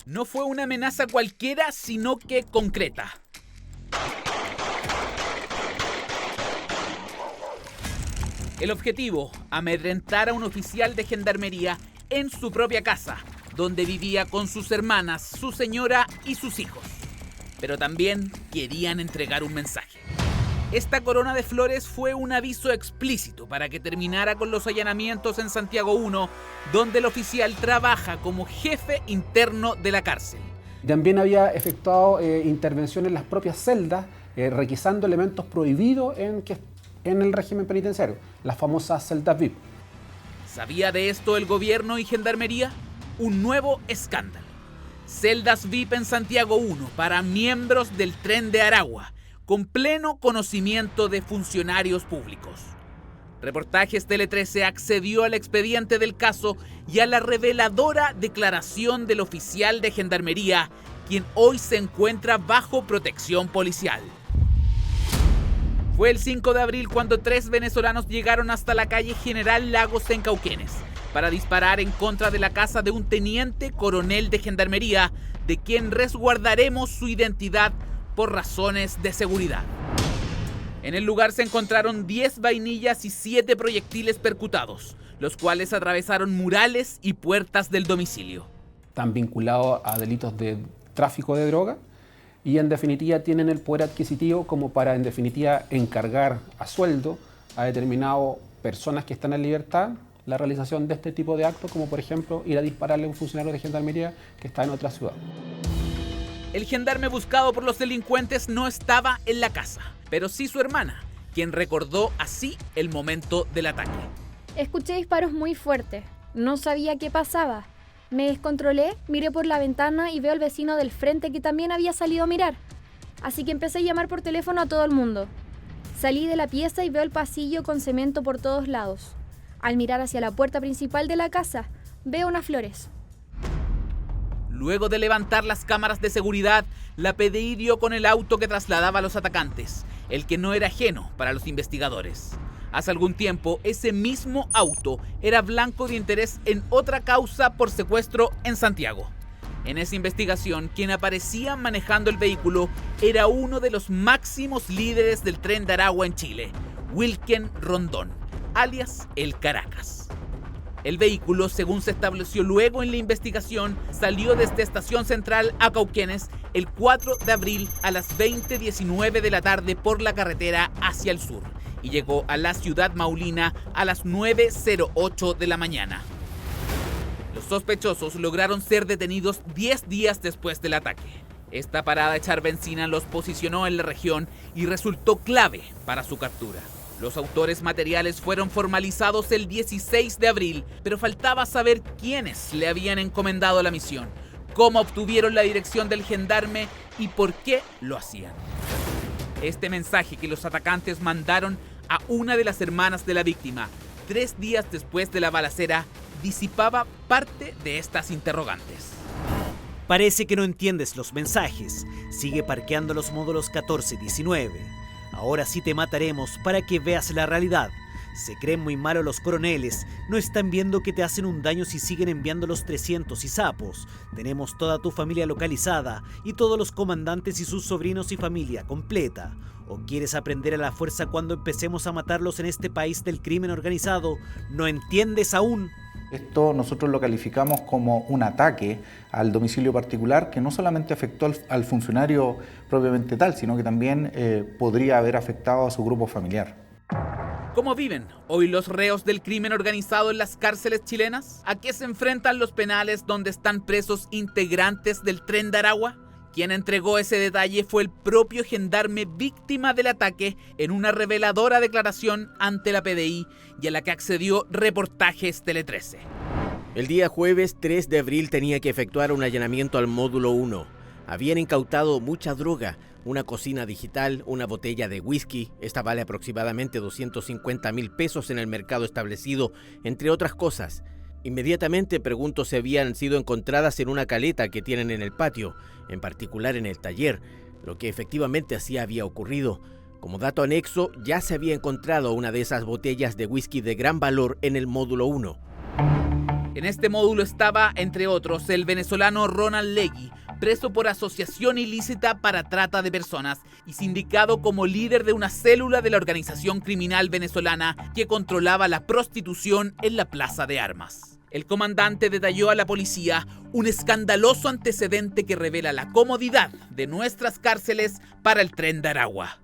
No fue una amenaza cualquiera, sino que concreta. El objetivo, amedrentar a un oficial de gendarmería en su propia casa, donde vivía con sus hermanas, su señora y sus hijos. Pero también querían entregar un mensaje. Esta corona de flores fue un aviso explícito para que terminara con los allanamientos en Santiago 1, donde el oficial trabaja como jefe interno de la cárcel. También había efectuado intervención en las propias celdas, requisando elementos prohibidos en el régimen penitenciario, las famosas celdas VIP. ¿Sabía de esto el gobierno y gendarmería? Un nuevo escándalo. Celdas VIP en Santiago 1 para miembros del Tren de Aragua, con pleno conocimiento de funcionarios públicos. Reportajes Tele 13 accedió al expediente del caso y a la reveladora declaración del oficial de gendarmería, quien hoy se encuentra bajo protección policial. Fue el 5 de abril cuando 3 venezolanos llegaron hasta la calle General Lagos en Cauquenes para disparar en contra de la casa de un teniente coronel de gendarmería, de quien resguardaremos su identidad por razones de seguridad. En el lugar se encontraron 10 vainillas y 7 proyectiles percutados, los cuales atravesaron murales y puertas del domicilio. Están vinculados a delitos de tráfico de droga y en definitiva tienen el poder adquisitivo como para en definitiva encargar a sueldo a determinadas personas que están en libertad la realización de este tipo de actos, como por ejemplo ir a dispararle a un funcionario de gendarmería que está en otra ciudad. El gendarme buscado por los delincuentes no estaba en la casa, pero sí su hermana, quien recordó así el momento del ataque. Escuché disparos muy fuertes. No sabía qué pasaba. Me descontrolé, miré por la ventana y veo al vecino del frente que también había salido a mirar. Así que empecé a llamar por teléfono a todo el mundo. Salí de la pieza y veo el pasillo con cemento por todos lados. Al mirar hacia la puerta principal de la casa, veo unas flores. Luego de levantar las cámaras de seguridad, la PDI dio con el auto que trasladaba a los atacantes, el que no era ajeno para los investigadores. Hace algún tiempo, ese mismo auto era blanco de interés en otra causa por secuestro en Santiago. En esa investigación, quien aparecía manejando el vehículo era uno de los máximos líderes del Tren de Aragua en Chile, Wilken Rondón, alias El Caracas. El vehículo, según se estableció luego en la investigación, salió desde Estación Central a Cauquenes el 4 de abril a las 20:19 de la tarde por la carretera hacia el sur y llegó a la ciudad maulina a las 9:08 de la mañana. Los sospechosos lograron ser detenidos 10 días después del ataque. Esta parada a echar benzina los posicionó en la región y resultó clave para su captura. Los autores materiales fueron formalizados el 16 de abril, pero faltaba saber quiénes le habían encomendado la misión, cómo obtuvieron la dirección del gendarme y por qué lo hacían. Este mensaje que los atacantes mandaron a una de las hermanas de la víctima, 3 días después de la balacera, disipaba parte de estas interrogantes. Parece que no entiendes los mensajes. Sigue parqueando los módulos 14 y 19. Ahora sí te mataremos para que veas la realidad. Se creen muy malos los coroneles. No están viendo que te hacen un daño si siguen enviando los 300 y sapos. Tenemos toda tu familia localizada y todos los comandantes y sus sobrinos y familia completa. ¿O quieres aprender a la fuerza cuando empecemos a matarlos en este país del crimen organizado? ¿No entiendes aún? Esto nosotros lo calificamos como un ataque al domicilio particular que no solamente afectó al funcionario propiamente tal, sino que también podría haber afectado a su grupo familiar. ¿Cómo viven hoy los reos del crimen organizado en las cárceles chilenas? ¿A qué se enfrentan los penales donde están presos integrantes del Tren de Aragua? Quien entregó ese detalle fue el propio gendarme víctima del ataque en una reveladora declaración ante la PDI y a la que accedió Reportajes Tele 13. El día jueves 3 de abril tenía que efectuar un allanamiento al módulo 1. Habían incautado mucha droga, una cocina digital, una botella de whisky, esta vale aproximadamente 250,000 pesos en el mercado establecido, entre otras cosas. Inmediatamente pregunto si habían sido encontradas en una caleta que tienen en el patio, en particular en el taller, lo que efectivamente así había ocurrido. Como dato anexo, ya se había encontrado una de esas botellas de whisky de gran valor en el módulo 1. En este módulo estaba, entre otros, el venezolano Ronald Legui, preso por asociación ilícita para trata de personas y sindicado como líder de una célula de la organización criminal venezolana que controlaba la prostitución en la Plaza de Armas. El comandante detalló a la policía un escandaloso antecedente que revela la comodidad de nuestras cárceles para el Tren de Aragua.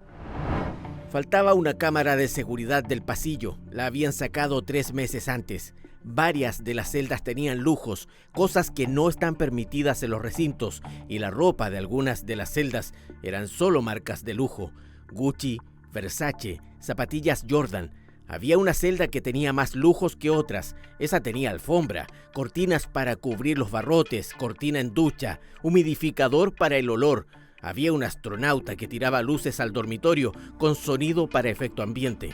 Faltaba una cámara de seguridad del pasillo. La habían sacado 3 meses antes. Varias de las celdas tenían lujos, cosas que no están permitidas en los recintos, y la ropa de algunas de las celdas eran solo marcas de lujo. Gucci, Versace, zapatillas Jordan. Había una celda que tenía más lujos que otras. Esa tenía alfombra, cortinas para cubrir los barrotes, cortina en ducha, humidificador para el olor. Había un astronauta que tiraba luces al dormitorio con sonido para efecto ambiente.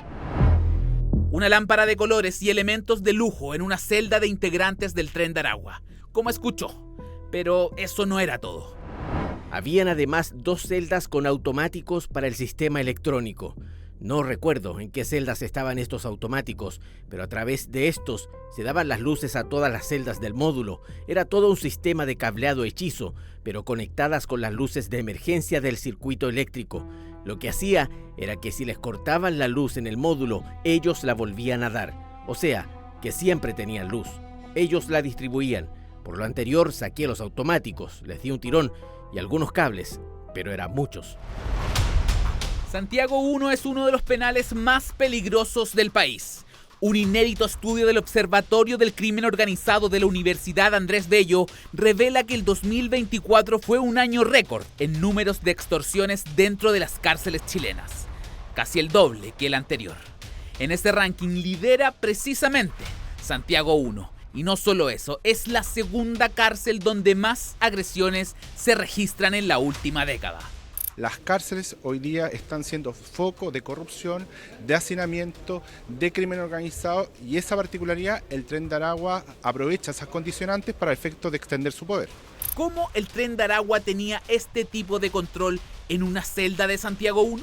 Una lámpara de colores y elementos de lujo en una celda de integrantes del Tren de Aragua, como escuchó. Pero eso no era todo. Habían además 2 celdas con automáticos para el sistema electrónico. No recuerdo en qué celdas estaban estos automáticos, pero a través de estos se daban las luces a todas las celdas del módulo. Era todo un sistema de cableado hechizo, pero conectadas con las luces de emergencia del circuito eléctrico. Lo que hacía era que si les cortaban la luz en el módulo, ellos la volvían a dar. O sea, que siempre tenían luz. Ellos la distribuían. Por lo anterior saqué los automáticos, les di un tirón y algunos cables, pero eran muchos. Santiago I es uno de los penales más peligrosos del país. Un inédito estudio del Observatorio del Crimen Organizado de la Universidad Andrés Bello revela que el 2024 fue un año récord en números de extorsiones dentro de las cárceles chilenas, casi el doble que el anterior. En este ranking lidera precisamente Santiago I. Y no solo eso, es la segunda cárcel donde más agresiones se registran en la última década. Las cárceles hoy día están siendo foco de corrupción, de hacinamiento, de crimen organizado, y esa particularidad el Tren de Aragua aprovecha esas condicionantes para efectos de extender su poder. ¿Cómo el Tren de Aragua tenía este tipo de control en una celda de Santiago I?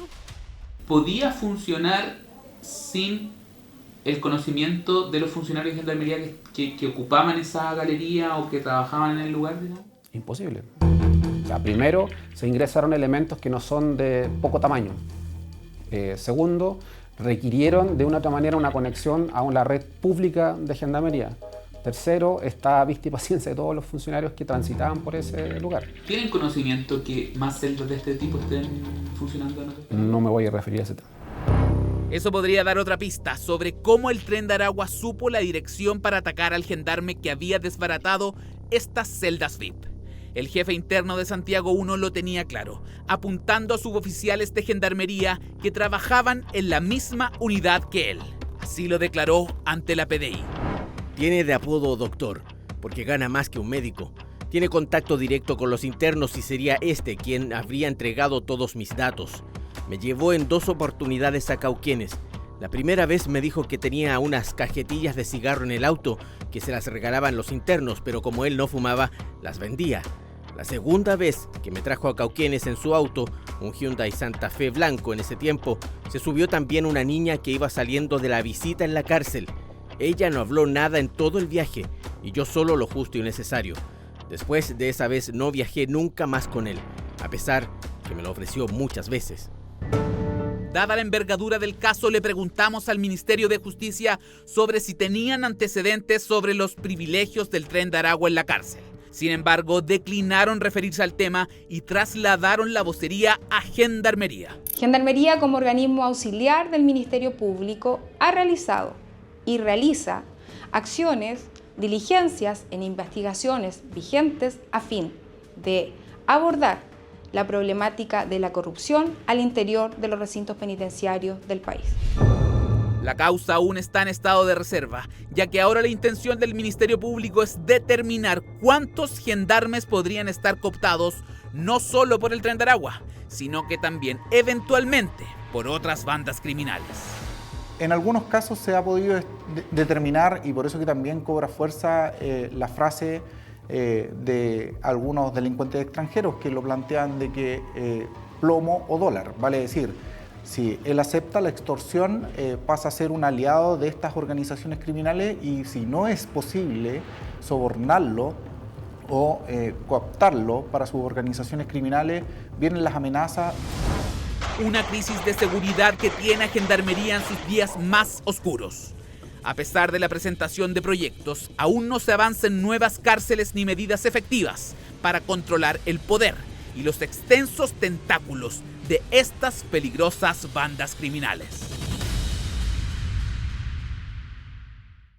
¿Podía funcionar sin el conocimiento de los funcionarios de gendarmería que ocupaban esa galería o que trabajaban en el lugar, digamos? Imposible. O sea, primero, se ingresaron elementos que no son de poco tamaño. Segundo, requirieron de una otra manera una conexión a la red pública de gendarmería. Tercero, está a vista y paciencia de todos los funcionarios que transitaban por ese lugar. ¿Tienen conocimiento que más celdas de este tipo estén funcionando en otros países? No me voy a referir a ese tema. Eso podría dar otra pista sobre cómo el Tren de Aragua supo la dirección para atacar al gendarme que había desbaratado estas celdas VIP. El jefe interno de Santiago I lo tenía claro, apuntando a suboficiales de gendarmería que trabajaban en la misma unidad que él. Así lo declaró ante la PDI. Tiene de apodo doctor, porque gana más que un médico. Tiene contacto directo con los internos y sería este quien habría entregado todos mis datos. Me llevó en 2 oportunidades a Cauquenes. La primera vez me dijo que tenía unas cajetillas de cigarro en el auto que se las regalaban los internos, pero como él no fumaba, las vendía. La segunda vez que me trajo a Cauquenes en su auto, un Hyundai Santa Fe blanco en ese tiempo, se subió también una niña que iba saliendo de la visita en la cárcel. Ella no habló nada en todo el viaje y yo solo lo justo y necesario. Después de esa vez no viajé nunca más con él, a pesar que me lo ofreció muchas veces. Dada la envergadura del caso, le preguntamos al Ministerio de Justicia sobre si tenían antecedentes sobre los privilegios del Tren de Aragua en la cárcel. Sin embargo, declinaron referirse al tema y trasladaron la vocería a Gendarmería. Gendarmería, como organismo auxiliar del Ministerio Público, ha realizado y realiza acciones, diligencias en investigaciones vigentes a fin de abordar la problemática de la corrupción al interior de los recintos penitenciarios del país. La causa aún está en estado de reserva, ya que ahora la intención del Ministerio Público es determinar cuántos gendarmes podrían estar cooptados no solo por el Tren de Aragua, sino que también eventualmente por otras bandas criminales. En algunos casos se ha podido determinar, y por eso que también cobra fuerza la frase de algunos delincuentes extranjeros que lo plantean de que plomo o dólar, vale decir, Si él acepta la extorsión, pasa a ser un aliado de estas organizaciones criminales, y si no es posible sobornarlo o cooptarlo para sus organizaciones criminales, vienen las amenazas. Una crisis de seguridad que tiene a Gendarmería en sus días más oscuros. A pesar de la presentación de proyectos, aún no se avanza en nuevas cárceles ni medidas efectivas para controlar el poder y los extensos tentáculos de estas peligrosas bandas criminales.